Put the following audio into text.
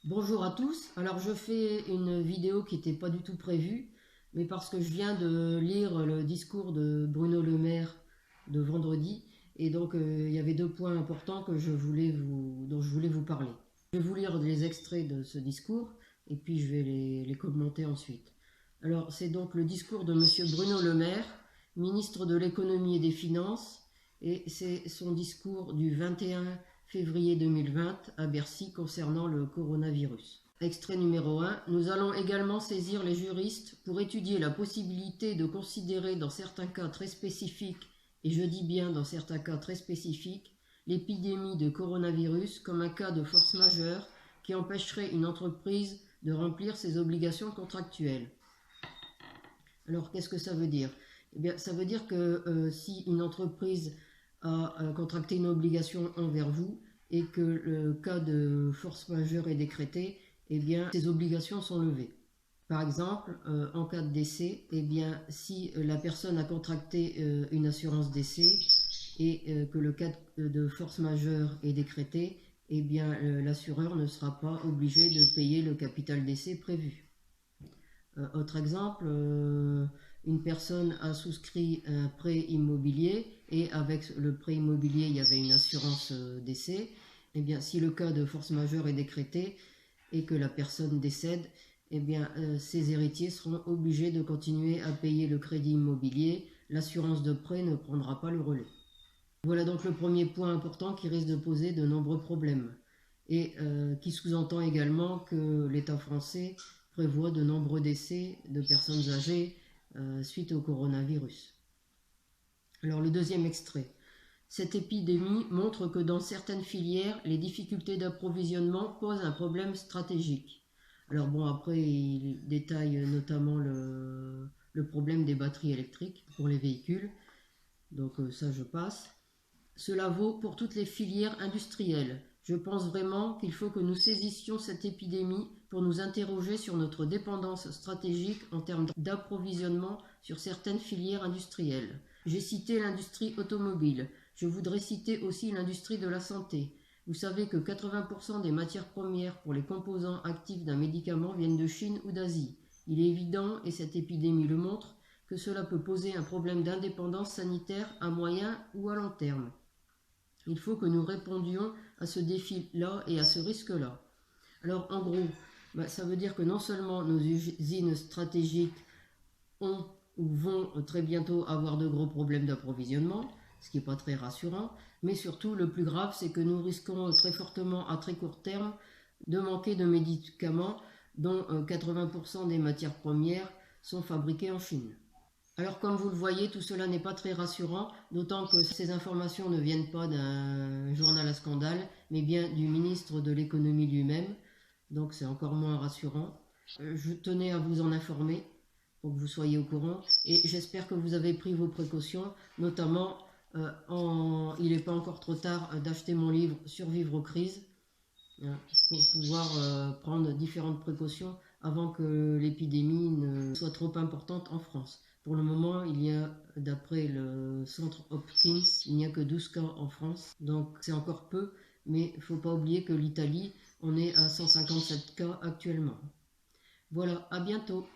Bonjour à tous. Alors je fais une vidéo qui n'était pas du tout prévue, mais parce que je viens de lire le discours de Bruno Le Maire de vendredi, et donc il y avait deux points importants dont je voulais vous parler. Je vais vous lire des extraits de ce discours, et puis je vais les commenter ensuite. Alors c'est donc le discours de Monsieur Bruno Le Maire, ministre de l'économie et des finances, et c'est son discours du 21 février 2020 à Bercy concernant le coronavirus. Extrait numéro 1. Nous allons également saisir les juristes pour étudier la possibilité de considérer dans certains cas très spécifiques, et je dis bien dans certains cas très spécifiques, l'épidémie de coronavirus comme un cas de force majeure qui empêcherait une entreprise de remplir ses obligations contractuelles. Alors qu'est-ce que ça veut dire ? Eh bien, ça veut dire que si une entreprise a contracté une obligation envers vous et que le cas de force majeure est décrété, eh bien, ces obligations sont levées. Par exemple, en cas de décès, eh bien, si la personne a contracté une assurance décès et que le cas de force majeure est décrété, eh bien, l'assureur ne sera pas obligé de payer le capital décès prévu. Autre exemple, une personne a souscrit un prêt immobilier et avec le prêt immobilier, il y avait une assurance décès. Eh bien, si le cas de force majeure est décrété et que la personne décède, eh bien, ses héritiers seront obligés de continuer à payer le crédit immobilier. L'assurance de prêt ne prendra pas le relais. Voilà donc le premier point important qui risque de poser de nombreux problèmes et qui sous-entend également que l'État français prévoit de nombreux décès de personnes âgées suite au coronavirus. Alors le deuxième extrait. Cette épidémie montre que dans certaines filières, les difficultés d'approvisionnement posent un problème stratégique. Alors bon, après, il détaille notamment le problème des batteries électriques pour les véhicules. Donc ça, je passe. Cela vaut pour toutes les filières industrielles. Je pense vraiment qu'il faut que nous saisissions cette épidémie pour nous interroger sur notre dépendance stratégique en termes d'approvisionnement sur certaines filières industrielles. J'ai cité l'industrie automobile. Je voudrais citer aussi l'industrie de la santé. Vous savez que 80% des matières premières pour les composants actifs d'un médicament viennent de Chine ou d'Asie. Il est évident, et cette épidémie le montre, que cela peut poser un problème d'indépendance sanitaire à moyen ou à long terme. Il faut que nous répondions à ce défi-là et à ce risque-là. Alors en gros, ça veut dire que non seulement nos usines stratégiques ont ou vont très bientôt avoir de gros problèmes d'approvisionnement, ce qui n'est pas très rassurant, mais surtout le plus grave, c'est que nous risquons très fortement à très court terme de manquer de médicaments dont 80% des matières premières sont fabriquées en Chine. Alors comme vous le voyez, tout cela n'est pas très rassurant, d'autant que ces informations ne viennent pas d'un journal à scandale, mais bien du ministre de l'économie lui-même, donc c'est encore moins rassurant. Je tenais à vous en informer pour que vous soyez au courant, et j'espère que vous avez pris vos précautions, notamment il n'est pas encore trop tard d'acheter mon livre Survivre aux crises, pour pouvoir prendre différentes précautions avant que l'épidémie ne soit trop importante en France. Pour le moment, il y a, d'après le centre Hopkins, il n'y a que 12 cas en France, donc c'est encore peu, mais il ne faut pas oublier que l'Italie, on est à 157 cas actuellement. Voilà, à bientôt.